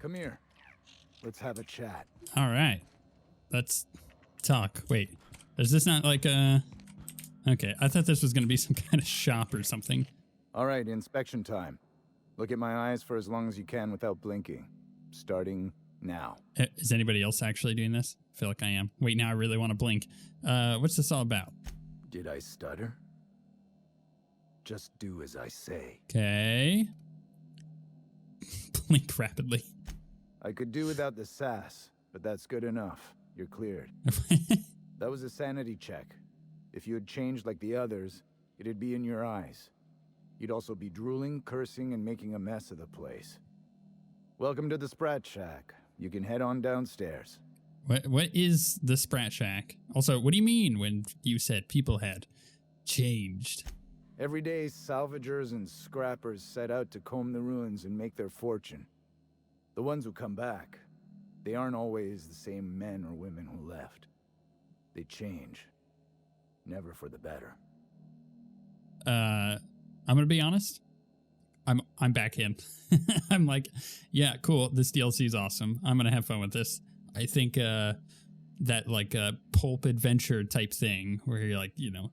Come here. Let's have a chat. All right. Let's talk. Wait, is this not like a... Okay, I thought this was going to be some kind of shop or something. All right, inspection time. Look at my eyes for as long as you can without blinking. Starting now. Is anybody else actually doing this? I feel like I am. Wait, now I really want to blink. What's this all about? Did I stutter? Just do as I say. Okay. Blink rapidly. I could do without the sass, but that's good enough. You're cleared. That was a sanity check. If you had changed like the others, it'd be in your eyes. You'd also be drooling, cursing, and making a mess of the place. Welcome to the Sprat Shack. You can head on downstairs. What is the Sprat Shack? Also, what do you mean when you said people had changed? Every day, salvagers and scrappers set out to comb the ruins and make their fortune. The ones who come back, they aren't always the same men or women who left. They change. Never for the better. I'm gonna be honest. I'm back in. I'm like, yeah, cool. This DLC is awesome. I'm gonna have fun with this. I think that like a pulp adventure type thing where you're like, you know,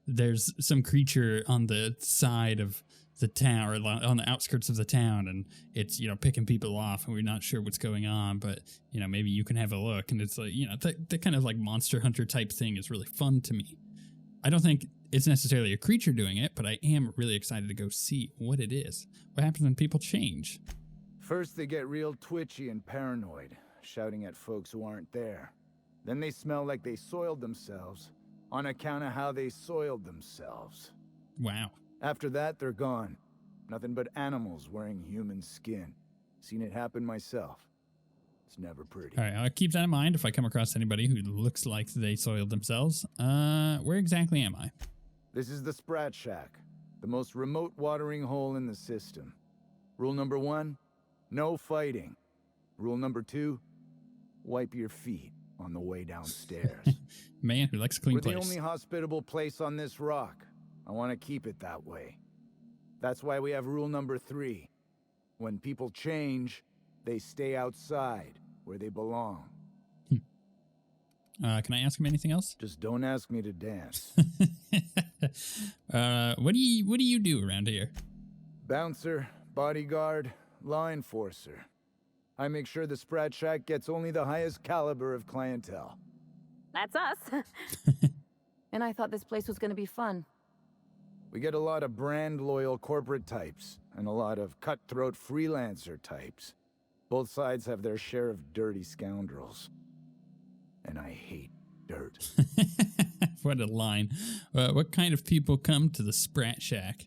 there's some creature on the side of the town or on the outskirts of the town, and it's, you know, picking people off, and we're not sure what's going on, but, you know, maybe you can have a look. And it's like, you know, that kind of like Monster Hunter type thing is really fun to me. I don't think it's necessarily a creature doing it, but I am really excited to go see what it is. What happens when people change? First, they get real twitchy and paranoid, shouting at folks who aren't there. Then they smell like they soiled themselves on account of how they soiled themselves. Wow. After that, they're gone. Nothing but animals wearing human skin. Seen it happen myself. It's never pretty. All right, I'll keep that in mind if I come across anybody who looks like they soiled themselves. Where exactly am I? This is the Sprat Shack, the most remote watering hole in the system. Rule number 1, no fighting. Rule number 2, wipe your feet on the way downstairs. Man who likes a clean place. We're the only hospitable place on this rock. I want to keep it that way. That's why we have rule number 3. When people change, they stay outside, where they belong. Can I ask him anything else? Just don't ask me to dance. What do you do around here? Bouncer, bodyguard, law enforcer. I make sure the Sprat Shack gets only the highest caliber of clientele. That's us. And I thought this place was going to be fun. We get a lot of brand-loyal corporate types, and a lot of cutthroat freelancer types. Both sides have their share of dirty scoundrels. And I hate dirt. What a line. What kind of people come to the Sprat Shack?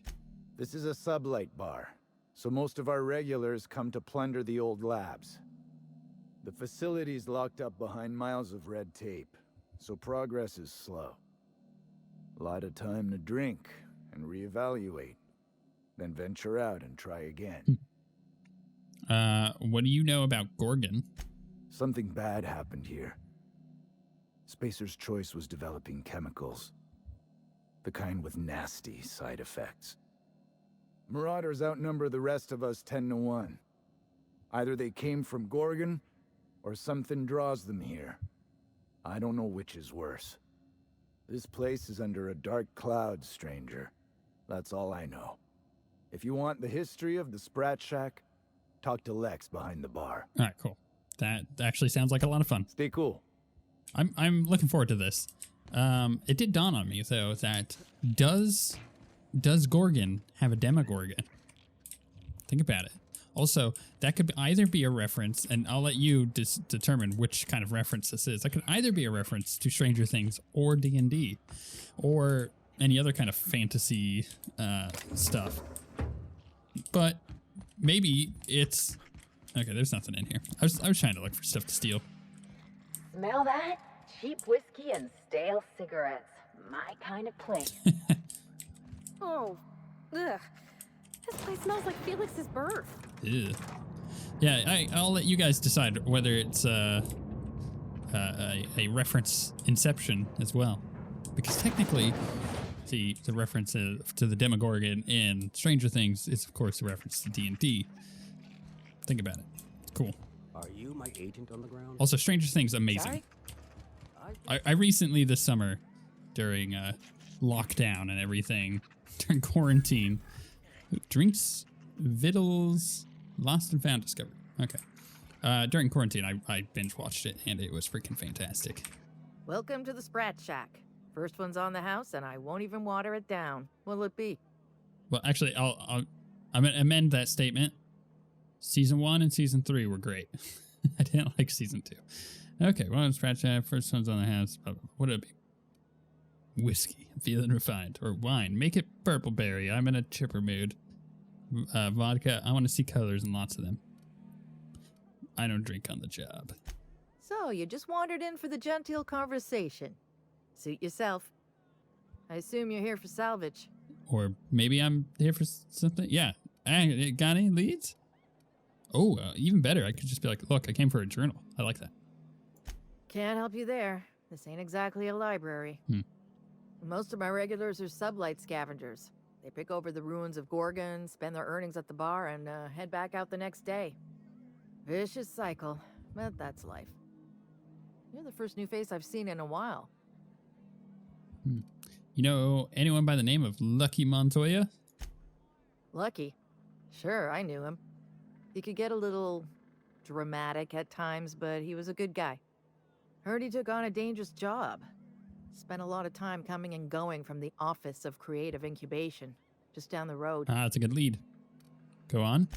This is a sublight bar, so most of our regulars come to plunder the old labs. The facility's locked up behind miles of red tape, so progress is slow. A lot of time to drink and reevaluate, then venture out and try again. What do you know about Gorgon? Something bad happened here. Spacer's Choice was developing chemicals. The kind with nasty side effects. Marauders outnumber the rest of us 10-1. Either they came from Gorgon, or something draws them here. I don't know which is worse. This place is under a dark cloud, stranger. That's all I know. If you want the history of the Sprat Shack, talk to Lex behind the bar. All right, cool. That actually sounds like a lot of fun. Stay cool. I'm looking forward to this. It did dawn on me though that does Gorgon have a Demogorgon? Think about it. Also, that could either be a reference, and I'll let you determine which kind of reference this is. That could either be a reference to Stranger Things or D&D, or any other kind of fantasy stuff. But maybe it's okay. There's nothing in here. I was trying to look for stuff to steal. Smell that? Cheap whiskey and stale cigarettes. My kind of place. Oh, ugh. This place smells like Felix's birth. Ew. Yeah, I'll let you guys decide whether it's a reference Inception as well, because technically See, the reference to the Demogorgon in Stranger Things is, of course, a reference to D&D. Think about it. It's cool. Are you my agent on the ground? Also, Stranger Things, amazing. Sorry? I recently this summer, during lockdown and everything, during quarantine, drinks, vittles, lost and found, discovered. Okay. During quarantine, I binge watched it, and it was freaking fantastic. Welcome to the Sprat Shack. First one's on the house, and I won't even water it down. What'll it be? Well, actually, I'm gonna amend that statement. Season 1 and Season 3 were great. I didn't like Season 2. Okay, well, Sprat Shack, first one's on the house. What would it be? Whiskey, feeling refined. Or wine, make it purple berry. I'm in a chipper mood. Vodka, I want to see colors and lots of them. I don't drink on the job. So, you just wandered in for the genteel conversation. Suit yourself. I assume you're here for salvage. Or maybe I'm here for something. Yeah. Got any leads? Oh, even better. I could just be like, look, I came for a journal. I like that. Can't help you there. This ain't exactly a library. Most of my regulars are sublight scavengers. They pick over the ruins of Gorgon, spend their earnings at the bar, and head back out the next day. Vicious cycle, but that's life. You're the first new face I've seen in a while. You know anyone by the name of Lucky Montoya? Lucky? Sure, I knew him. He could get a little dramatic at times, but he was a good guy. Heard he took on a dangerous job. Spent a lot of time coming and going from the Office of Creative Incubation, just down the road. Ah, that's a good lead. Go on.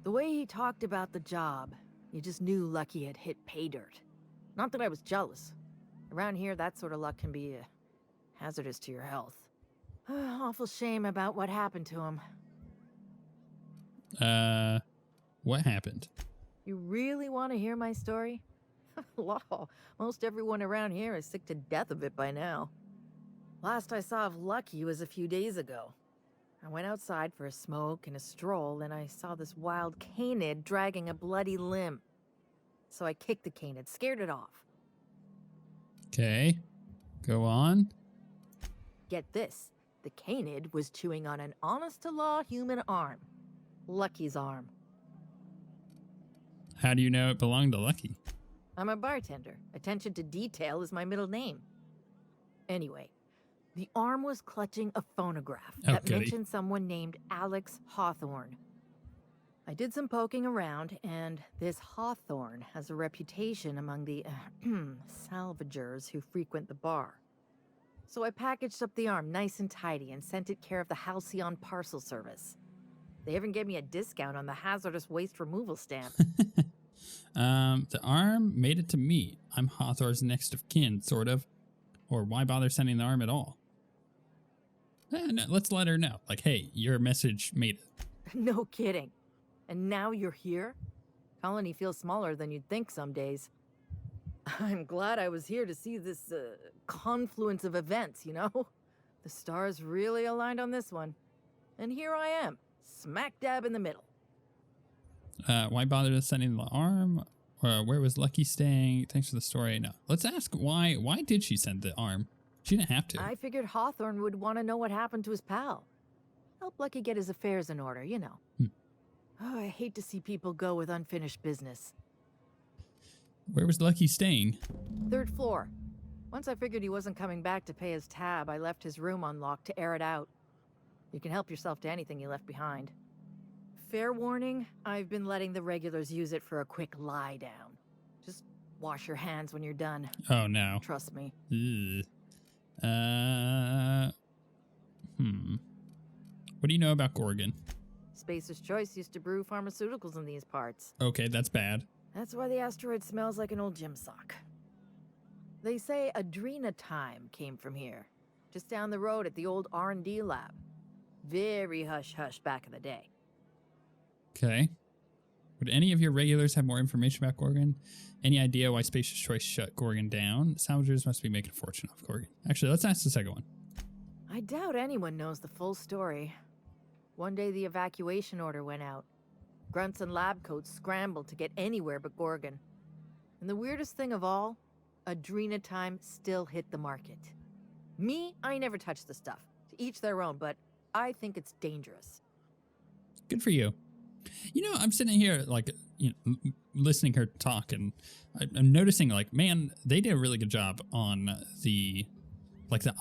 The way he talked about the job, you just knew Lucky had hit pay dirt. Not that I was jealous. Around here, that sort of luck can be hazardous to your health. Awful shame about what happened to him. What happened? You really want to hear my story? Law, most everyone around here is sick to death of it by now. Last I saw of Lucky was a few days ago. I went outside for a smoke and a stroll, and I saw this wild canid dragging a bloody limb. So I kicked the canid, scared it off. Okay. Go on. Get this, the canid was chewing on an honest-to-law human arm. Lucky's arm. How do you know it belonged to Lucky? I'm a bartender. Attention to detail is my middle name. Anyway, the arm was clutching a phonograph that goody. mentioned someone named Alex Hawthorne. I did some poking around, and this Hawthorne has a reputation among the salvagers who frequent the bar. So I packaged up the arm nice and tidy and sent it care of the Halcyon Parcel Service. They even gave me a discount on the hazardous waste removal stamp. The arm made it to me. I'm Hawthorne's next of kin, sort of. Or why bother sending the arm at all? No, let's let her know. Like, hey, your message made it. No kidding. And now you're here? Colony feels smaller than you'd think some days. I'm glad I was here to see this confluence of events, you know? The stars really aligned on this one. And here I am, smack dab in the middle. Why bother sending the arm? Where was Lucky staying? Thanks for the story. No, let's ask why. Why did she send the arm? She didn't have to. I figured Hawthorne would want to know what happened to his pal. Help Lucky get his affairs in order, you know. Oh, I hate to see people go with unfinished business. Where was Lucky staying? 3rd floor. Once I figured he wasn't coming back to pay his tab, I left his room unlocked to air it out. You can help yourself to anything you left behind. Fair warning, I've been letting the regulars use it for a quick lie down. Just wash your hands when you're done. Oh, no. Trust me. Ugh. What do you know about Gorgon? Spacer's Choice used to brew pharmaceuticals in these parts. Okay, that's bad. That's why the asteroid smells like an old gym sock. They say Adrenatime came from here, just down the road at the old R&D lab. Very hush-hush back in the day. Okay. Would any of your regulars have more information about Gorgon? Any idea why Spacer's Choice shut Gorgon down? Salvagers must be making a fortune off Gorgon. Actually, let's ask the second one. I doubt anyone knows the full story. One day the evacuation order went out. Grunts and lab coats scrambled to get anywhere but Gorgon. And the weirdest thing of all, Adrenatime still hit the market. Me, I never touched the stuff. To each their own, but I think it's dangerous. Good for you. You know, I'm sitting here like, listening her talk, and I'm noticing like, man, they did a really good job on the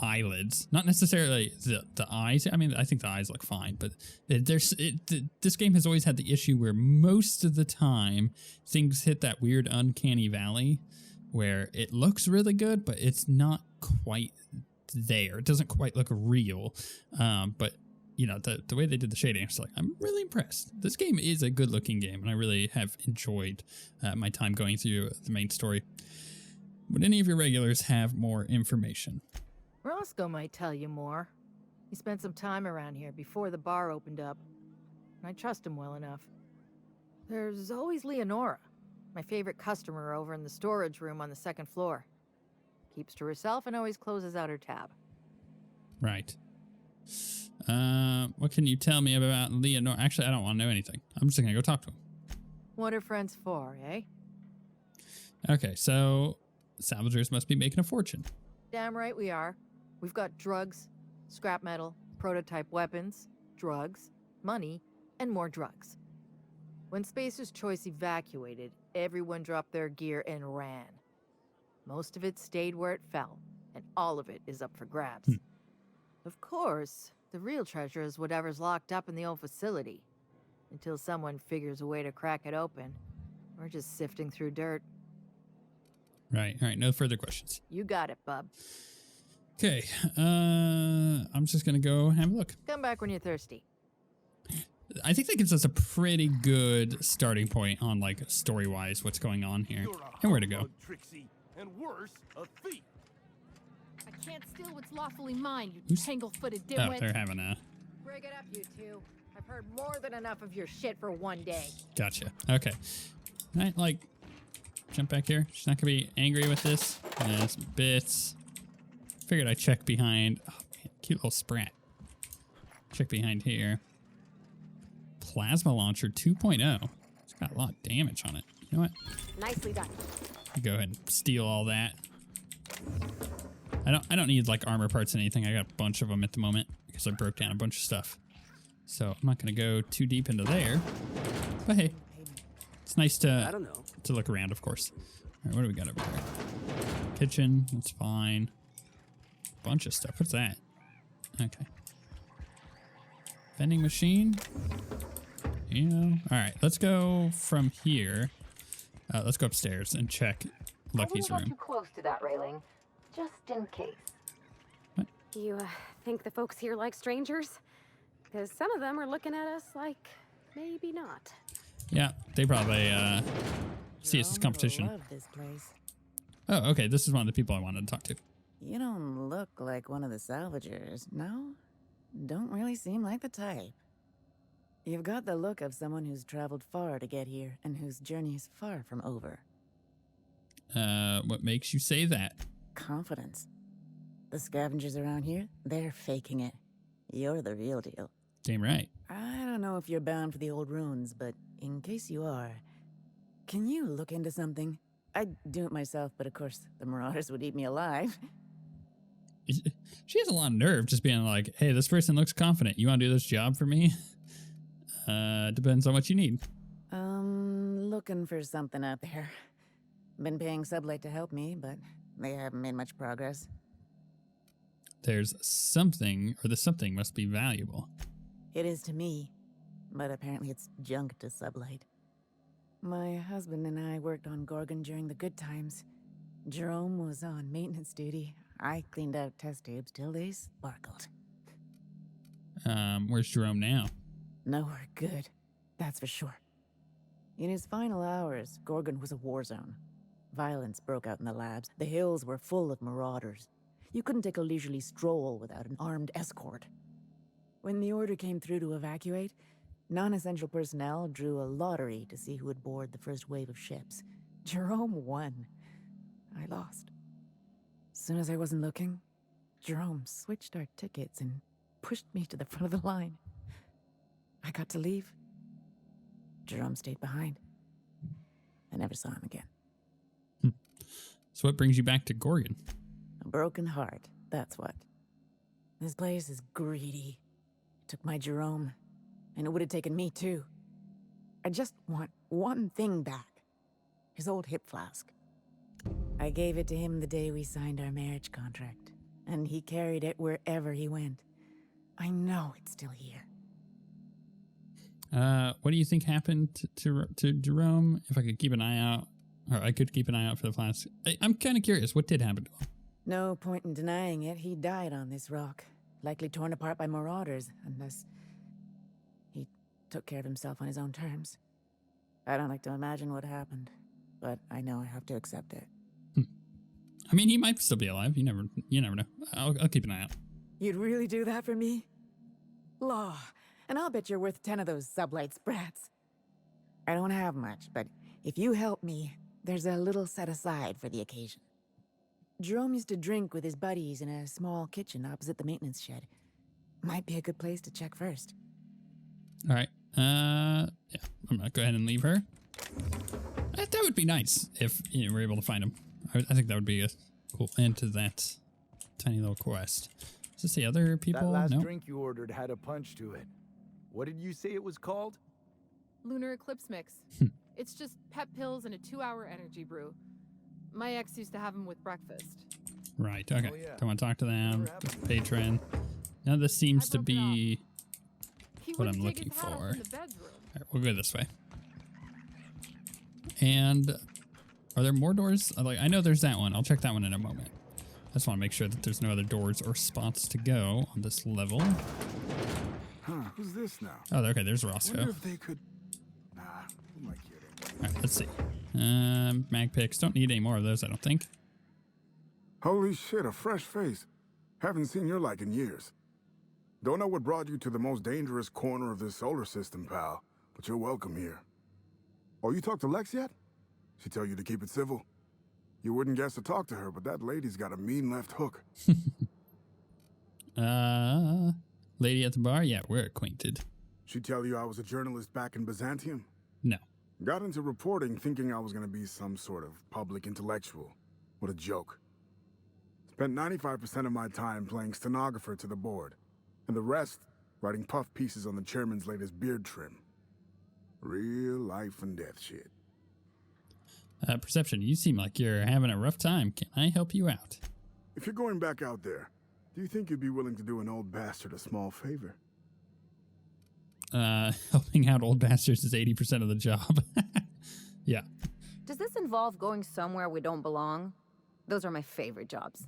eyelids, not necessarily the eyes. I mean, I think the eyes look fine, but this game has always had the issue where most of the time things hit that weird uncanny valley where it looks really good, but it's not quite there. It doesn't quite look real. But you know, the way they did the shading, it's like, I'm really impressed. This game is a good looking game, and I really have enjoyed my time going through the main story. Would any of your regulars have more information? Roscoe might tell you more. He spent some time around here before the bar opened up, and I trust him well enough. There's always Leonora, my favorite customer over in the storage room on the second floor. Keeps to herself and always closes out her tab. Right. What can you tell me about Leonora? Actually, I don't want to know anything. I'm just going to go talk to him. What are friends for, eh? Okay, so salvagers must be making a fortune. Damn right we are. We've got drugs, scrap metal, prototype weapons, drugs, money, and more drugs. When Spacer's Choice evacuated, everyone dropped their gear and ran. Most of it stayed where it fell, and all of it is up for grabs. Of course, the real treasure is whatever's locked up in the old facility. Until someone figures a way to crack it open, we're just sifting through dirt. Right. All right. No further questions. You got it, bub. Okay. I'm just going to go have a look. Come back when you're thirsty. I think that gives us a pretty good starting point on, like, story-wise, what's going on here and where to go. Trixie, and worse, a thief. I can't steal what's lawfully mine, you tangle-footed Oh, dimwit. they're having a... Bring it up, you two. I've heard more than enough of your shit for one day. Gotcha. Okay. Can I, like, jump back here? She's not going to be angry with this. Yeah, some bits. Figured I'd check behind... Oh, man, cute little Sprat. Check behind here. Plasma launcher 2.0. It's got a lot of damage on it. You know what? Nicely done. Go ahead and steal all that. I don't need like armor parts and anything. I got a bunch of them at the moment because I broke down a bunch of stuff. So I'm not going to go too deep into there. But hey, it's nice I don't know. to look around, of course. All right, what do we got over there? Kitchen, that's fine. Bunch of stuff. What's that? Okay. Vending machine. You know. All right, let's go from here. Let's go upstairs and check Lucky's I wouldn't room. go too close to that railing, just in case. Do you think the folks here like strangers? Because some of them are looking at us like maybe not. Yeah, they probably see us as competition. Love this place. Oh, okay. This is one of the people I wanted to talk to. You don't look like one of the salvagers, no? Don't really seem like the type. You've got the look of someone who's traveled far to get here and whose journey is far from over. What makes you say that? Confidence. The scavengers around here, they're faking it. You're the real deal. Damn right. I don't know if you're bound for the old ruins, but in case you are, can you look into something? I'd do it myself, but of course, the Marauders would eat me alive. She has a lot of nerve just being like, hey, this person looks confident. You want to do this job for me? Depends on what you need. Looking for something out there. Been paying Sublight to help me, but they haven't made much progress. There's something, or the something must be valuable. It is to me, but apparently it's junk to Sublight. My husband and I worked on Gorgon during the good times. Jerome was on maintenance duty. I cleaned out test tubes till they sparkled. Where's Jerome now? Nowhere good, that's for sure. In his final hours, Gorgon was a war zone. Violence broke out in the labs. The hills were full of marauders. You couldn't take a leisurely stroll without an armed escort. When the order came through to evacuate, non-essential personnel drew a lottery to see who would board the first wave of ships. Jerome won. I lost. Soon as I wasn't looking, Jerome switched our tickets and pushed me to the front of the line. I got to leave. Jerome stayed behind. I never saw him again. So what brings you back to Gorgon? A broken heart, that's what. This place is greedy. Took my Jerome, and it would have taken me too. I just want one thing back. His old hip flask. I gave it to him the day we signed our marriage contract, and he carried it wherever he went. I know it's still here. What do you think happened to Jerome? If I could keep an eye out, or I could keep an eye out for the flask. I'm kind of curious. What did happen to him? No point in denying it. He died on this rock. Likely torn apart by marauders, unless he took care of himself on his own terms. I don't like to imagine what happened, but I know I have to accept it. I mean, he might still be alive. You never know. I'll keep an eye out. You'd really do that for me? Law. And I'll bet you're worth 10 of those sublight sprats. I don't have much, but if you help me, there's a little set aside for the occasion. Jerome used to drink with his buddies in a small kitchen opposite the maintenance shed. Might be a good place to check first. All right. Yeah, I'm gonna go ahead and leave her. That would be nice if we're able to find him. I think that would be a cool end to that tiny little quest. Is this the other people? That last No? drink you ordered had a punch to it. What did you say it was called? Lunar Eclipse mix. It's just pep pills and a 2-hour energy brew. My ex used to have them with breakfast. Right. Okay. Oh, yeah. Don't want to talk to them. Never happened. Patron. Now this seems to broke it off. be He what wouldn't I'm take looking his hat off for. in the bedroom. All right, we'll go this way. And are there more doors? I know there's that one. I'll check that one in a moment. I just want to make sure that there's no other doors or spots to go on this level. Huh, who's this now? Oh, okay. There's Wonder Roscoe. if they could... Nah, who am I kidding? All right, let's see. Mag picks. Don't need any more of those, I don't think. Holy shit, a fresh face. Haven't seen your like in years. Don't know what brought you to the most dangerous corner of this solar system, pal, but you're welcome here. Oh, you talked to Lex yet? She tell you to keep it civil? You wouldn't guess to talk to her, but that lady's got a mean left hook. Lady at the bar? Yeah, we're acquainted. She tell you I was a journalist back in Byzantium? No. Got into reporting thinking I was gonna be some sort of public intellectual. What a joke. Spent 95% of my time playing stenographer to the board, and the rest writing puff pieces on the chairman's latest beard trim. Real life and death shit. Perception, you seem like you're having a rough time. Can I help you out? If you're going back out there, do you think you'd be willing to do an old bastard a small favor? Helping out old bastards is 80% of the job. Yeah. Does this involve going somewhere we don't belong? Those are my favorite jobs.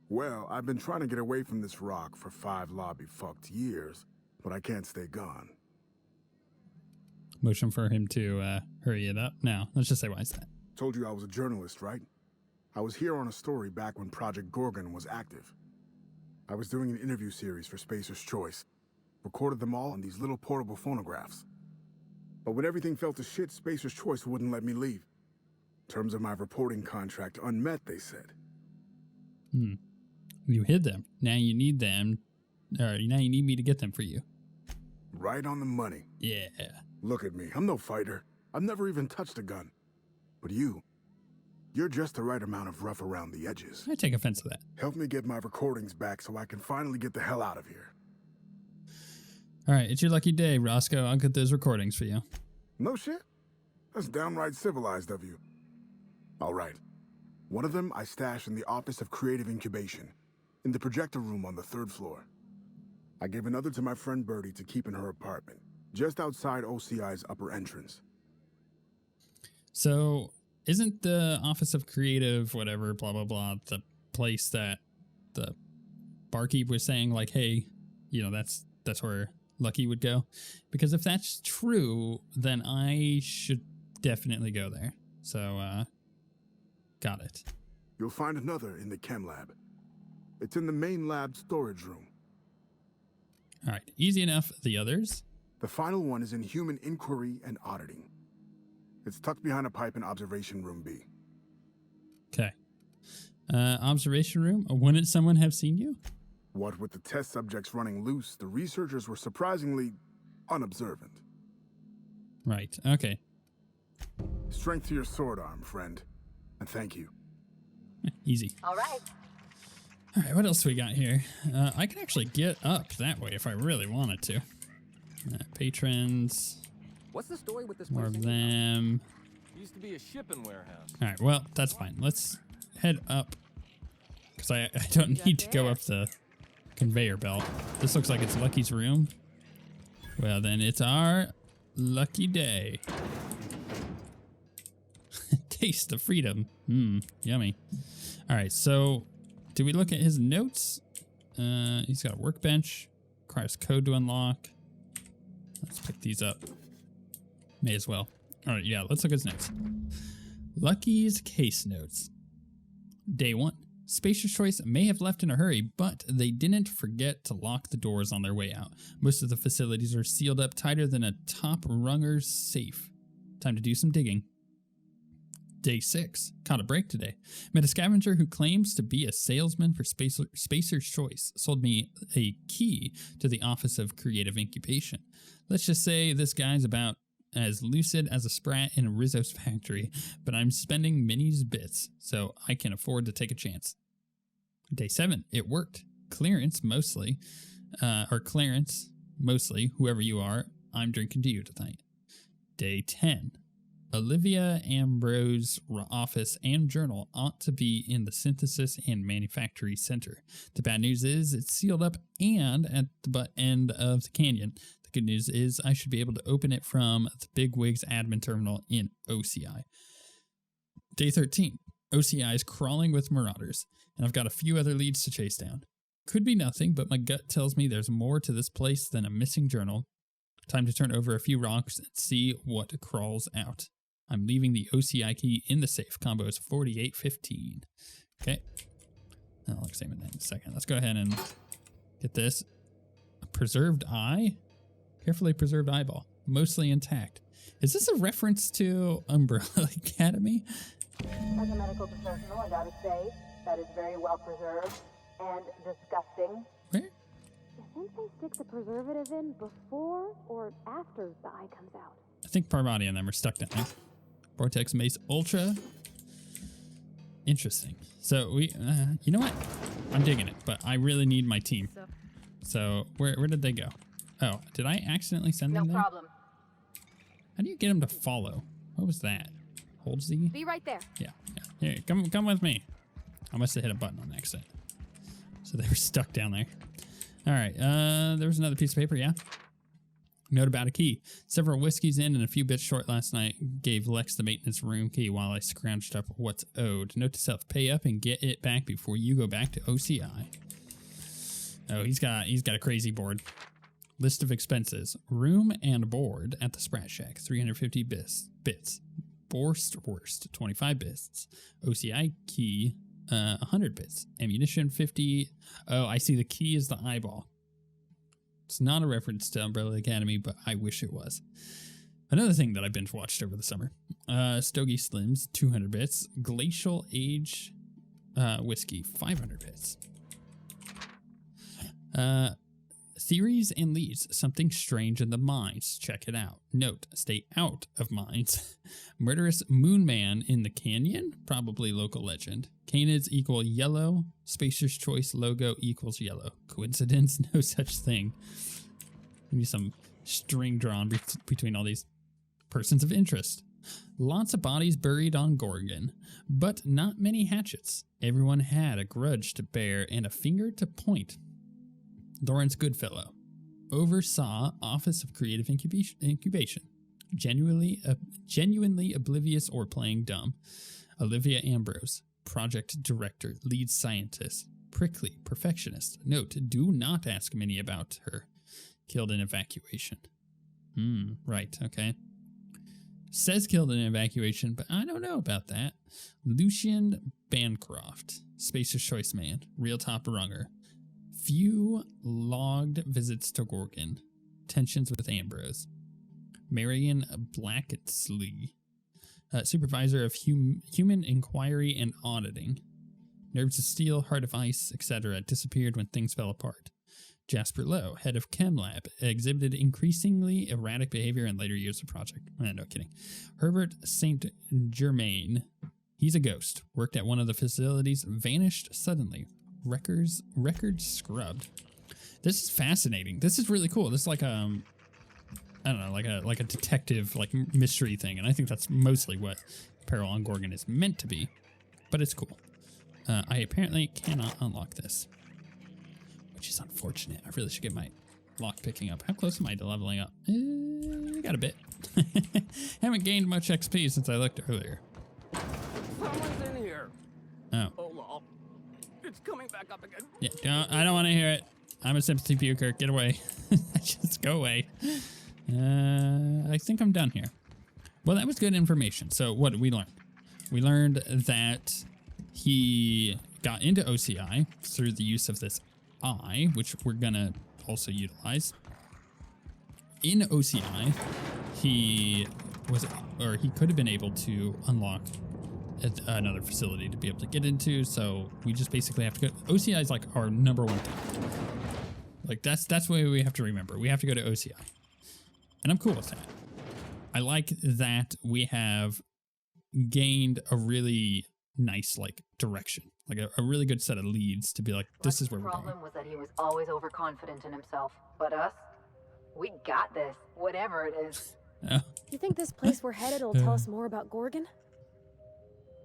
Well, I've been trying to get away from this rock for 5 lobby-fucked years, but I can't stay gone. Motion for him to hurry it up. No, let's just say why is that? Told you I was a journalist, right? I was here on a story back when Project Gorgon was active. I was doing an interview series for Spacer's Choice. Recorded them all on these little portable phonographs. But when everything fell to shit, Spacer's Choice wouldn't let me leave. Terms of my reporting contract unmet, they said. You hid them. Now you need them. Or now you need me to get them for you. Right on the money. Yeah. Look at me. I'm no fighter. I've never even touched a gun. But you're just the right amount of rough around the edges. I take offense to that. Help me get my recordings back so I can finally get the hell out of here. All right, it's your lucky day, Roscoe. I'll get those recordings for you. No shit? That's downright civilized of you. All right. One of them I stash in the Office of Creative Incubation, in the projector room on the 3rd floor. I gave another to my friend Birdie to keep in her apartment, just outside OCI's upper entrance. So, isn't the Office of Creative, whatever, blah, blah, blah, the place that the barkeep was saying, like, hey, that's where Lucky would go? Because if that's true, then I should definitely go there. So, got it. You'll find another in the chem lab. It's in the main lab storage room. All right, easy enough. The others? The final one is in human inquiry and auditing. It's tucked behind a pipe in observation room B. Okay. Observation room? Wouldn't someone have seen you? What with the test subjects running loose, the researchers were surprisingly unobservant. Right, okay. Strength to your sword arm, friend. And thank you. Easy. All right. All right, what else we got here? I can actually get up that way if I really wanted to. Patrons. What's the story with this More place of anyway? them. Used to be a shipping warehouse. All right, well, that's fine. Let's head up because I don't need to go up the conveyor belt. This looks like it's Lucky's room. Well, then it's our lucky day. Taste the freedom. Yummy. All right, so do we look at his notes? He's got a workbench. Requires code to unlock. Let's pick these up. May as well. All right, yeah, let's look at his notes. Lucky's case notes. Day 1. Spacer's Choice may have left in a hurry, but they didn't forget to lock the doors on their way out. Most of the facilities are sealed up tighter than a top runger's safe. Time to do some digging. Day 6. Caught a break today. Met a scavenger who claims to be a salesman for Spacer's Choice. Sold me a key to the Office of Creative Incubation. Let's just say this guy's about as lucid as a Sprat in a Rizzo's factory, but I'm spending Minnie's bits, so I can afford to take a chance. Day 7. It worked. Clearance, mostly. Whoever you are, I'm drinking to you tonight. Day 10. Olivia Ambrose's office and journal ought to be in the synthesis and manufacturing center. The bad news is it's sealed up and at the butt end of the canyon. The good news is I should be able to open it from the Bigwig's admin terminal in OCI. Day 13. OCI is crawling with marauders, and I've got a few other leads to chase down. Could be nothing, but my gut tells me there's more to this place than a missing journal. Time to turn over a few rocks and see what crawls out. I'm leaving the OCI key in the safe. Combo is 4815. Okay. I'll examine that in a second. Let's go ahead and get this. A preserved eye? Carefully preserved eyeball. Mostly intact. Is this a reference to Umbrella Academy? As a medical professional, I gotta say, that is very well preserved and disgusting. Where? You think they stick the preservative in before or after the eye comes out? I think Parvati and them are stuck down there. Vortex Mace Ultra. Interesting. So we, you know what? I'm digging it, but I really need my team. So where did they go? Oh, did I accidentally send them there? No problem. How do you get them to follow? What was that? Hold Z? Be right there. Yeah. Here, come with me. I must have hit a button on accident. So they were stuck down there. All right. There was another piece of paper. Yeah. Note about a key. Several whiskeys in and a few bits short last night. Gave Lex the maintenance room key while I scrounged up what's owed. Note to self: pay up and get it back before you go back to OCI. Oh, he's got a crazy board. List of expenses: room and board at the Sprat Shack, 350 bits. Worst, 25 bits. OCI key, 100 bits. Ammunition, 50. Oh, I see. The key is the eyeball. It's not a reference to Umbrella Academy, but I wish it was. Another thing that I binge watched over the summer: Stogie Slims, 200 bits. Glacial Age whiskey, 500 bits. Theories and leads: something strange in the mines. Check it out. Note: stay out of mines. Murderous moon man in the canyon? Probably local legend. Canids equal yellow. Spacer's Choice logo equals yellow. Coincidence? No such thing. Maybe some string drawn between all these persons of interest. Lots of bodies buried on Gorgon, but not many hatchets. Everyone had a grudge to bear and a finger to point. Lawrence Goodfellow oversaw Office of Creative Incubation. Genuinely oblivious or playing dumb. Olivia Ambrose, project director, lead scientist, prickly, perfectionist. Note: do not ask Minnie about her. Killed in evacuation. Right, okay. Says killed in evacuation, but I don't know about that. Lucian Bancroft, Spacer's Choice man, real top runger. Few logged visits to Gorgon. Tensions with Ambrose. Marion Blacketsley, supervisor of human inquiry and auditing. Nerves of steel, heart of ice, etc. disappeared when things fell apart. Jasper Lowe, head of Chem Lab, exhibited increasingly erratic behavior in later years of project. No kidding. Herbert St. Germain, he's a ghost. Worked at one of the facilities, vanished suddenly. Records scrubbed. This is fascinating. This is really cool. This is like I don't know, like a detective like mystery thing, and I think that's mostly what Peril on Gorgon is meant to be. But it's cool. I apparently cannot unlock this, which is unfortunate. I really should get my lock picking up. How close am I to leveling up? Got a bit. Haven't gained much XP since I looked earlier. Someone's in here. Oh. Oh, well. It's coming back up again. Yeah, I don't want to hear it. I'm a sympathy puker. Get away. Just go away. I think I'm done here. Well, that was good information. So what did we learn? We learned that he got into OCI through the use of this eye, which we're going to also utilize. In OCI, he could have been able to unlock another facility to be able to get into, so we just basically have to go. OCI is like our number one thing. Like that's what we have to remember. We have to go to OCI, and I'm cool with that. I like that we have gained a really nice like direction, like a really good set of leads to be like, this is where we're going. The problem was that he was always overconfident in himself, but us, we got this, whatever it is. You think this place we're headed will tell us more about Gorgon?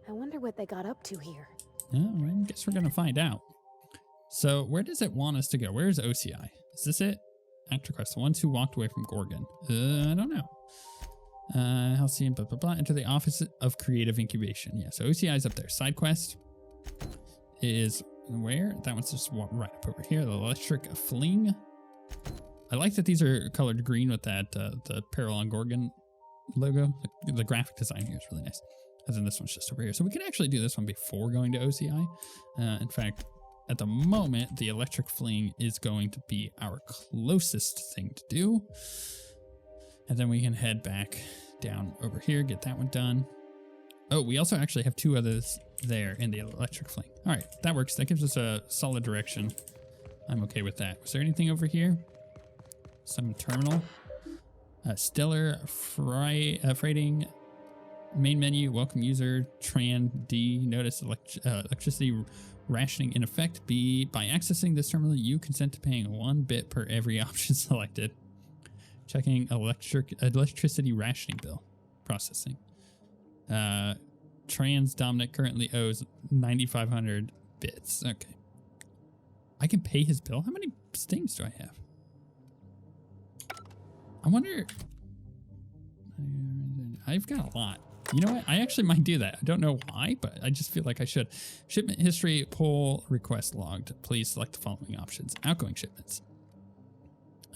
I wonder what they got up to here. Oh, I guess we're gonna find out. So where does it want us to go? Where is OCI? Is this it? Act request. The ones who walked away from Gorgon. I don't know. Halcyon, blah, blah, blah. Enter the Office of Creative Incubation. Yeah, so OCI is up there. Side quest is where? That one's just right up over here. The electric fling. I like that these are colored green with that the Peril on Gorgon logo. The graphic design here is really nice. And then this one's just over here. So we can actually do this one before going to OCI. In fact, at the moment, the electric fling is going to be our closest thing to do. And then we can head back down over here, get that one done. Oh, we also actually have two others there in the electric fling. All right, that works. That gives us a solid direction. I'm okay with that. Was there anything over here? Some terminal. Stellar freighting. Main menu, welcome user, Tran D, notice electricity rationing in effect. B, by accessing this terminal, you consent to paying 1 bit per every option selected. Checking electricity rationing bill. Processing. Trans Dominic currently owes 9,500 bits. Okay. I can pay his bill? How many stings do I have? I wonder... I've got a lot. You know what? I actually might do that. I don't know why, but I just feel like I should. Shipment history, pull request logged. Please select the following options. Outgoing shipments.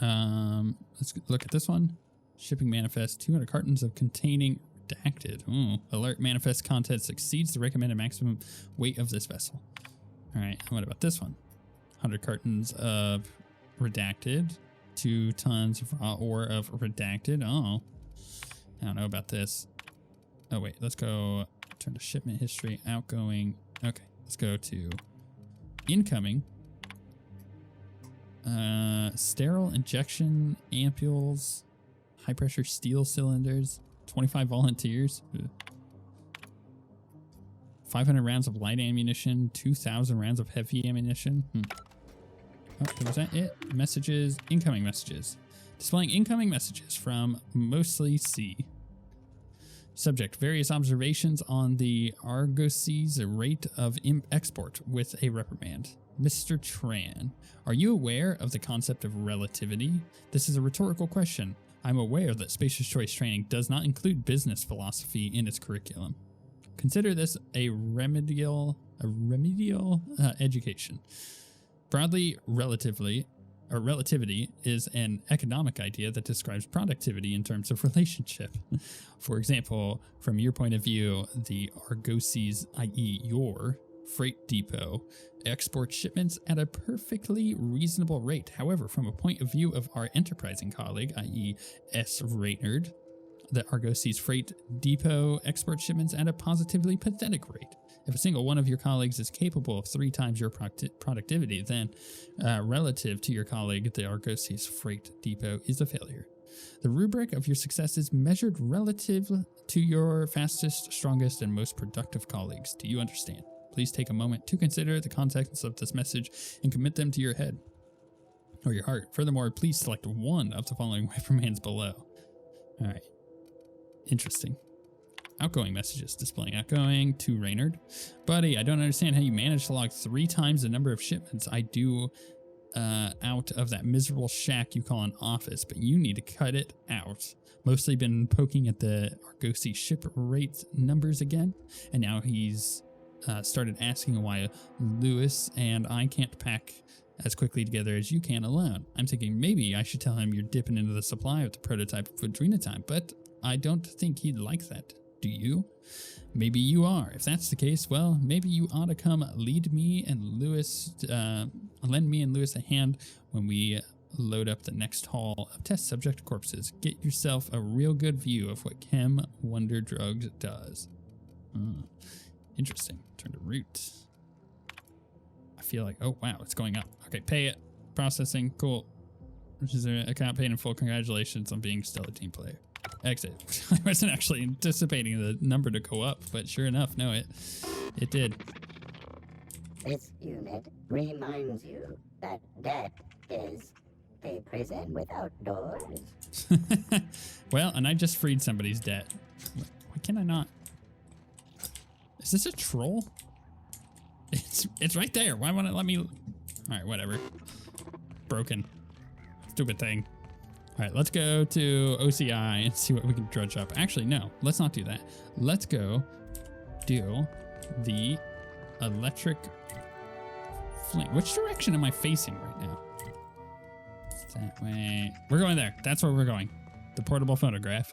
Let's look at this one. Shipping manifest. 200 cartons of containing redacted. Ooh. Alert manifest contents exceeds the recommended maximum weight of this vessel. All right. What about this one? 100 cartons of redacted. 2 tons of raw ore of redacted. Oh. I don't know about this. Oh, wait. Let's go turn to shipment history. Outgoing. Okay. Let's go to incoming. Sterile injection ampules. High pressure steel cylinders. 25 volunteers. 500 rounds of light ammunition. 2,000 rounds of heavy ammunition. Oh, was that it? Messages. Incoming messages. Displaying incoming messages from Mostly C. Subject, various observations on the Argosea's rate of export with a reprimand. Mr. Tran, are you aware of the concept of relativity? This is a rhetorical question. I'm aware that Spacer's Choice training does not include business philosophy in its curriculum. Consider this a remedial education. Broadly, relativity is an economic idea that describes productivity in terms of relationship. For example, from your point of view, the Argosies, i.e. your freight depot, exports shipments at a perfectly reasonable rate. However, from a point of view of our enterprising colleague, i.e. S. Raynard, the Argosies freight depot exports shipments at a positively pathetic rate. If a single one of your colleagues is capable of 3 times your productivity, then relative to your colleague, the Argosies freight depot is a failure. The rubric of your success is measured relative to your fastest, strongest, and most productive colleagues. Do you understand? Please take a moment to consider the contents of this message and commit them to your head or your heart. Furthermore, please select one of the following reprimands below. All right. Interesting. Outgoing messages. Displaying outgoing to Reynard. Buddy, I don't understand how you managed to log 3 times the number of shipments I do out of that miserable shack you call an office, but you need to cut it out. Mostly been poking at the Argosy ship rate numbers again, and now he's started asking why Lewis and I can't pack as quickly together as you can alone. I'm thinking maybe I should tell him you're dipping into the supply of the prototype of Adrena time, but I don't think he'd like that. Do you? Maybe you are. If that's the case, well, maybe you ought to come lend me and Lewis a hand when we load up the next haul of test subject corpses. Get yourself a real good view of what Chem Wonder Drugs does. Interesting. Turn to route. I feel like, oh wow, it's going up. Okay, pay it. Processing, cool. Which is an account paid in full. Congratulations on being still a team player. Exit. I wasn't actually anticipating the number to go up, but sure enough, no, it did. This unit reminds you that death is a prison without doors. Well, and I just freed somebody's debt. Why can I not? Is this a troll? It's right there. Why won't it let me? All right, whatever. Broken. Stupid thing. All right, let's go to OCI and see what we can drudge up. Actually, no, let's not do that. Let's go do the electric flame. Which direction am I facing right now? That way. We're going there. That's where we're going. The portable phonograph.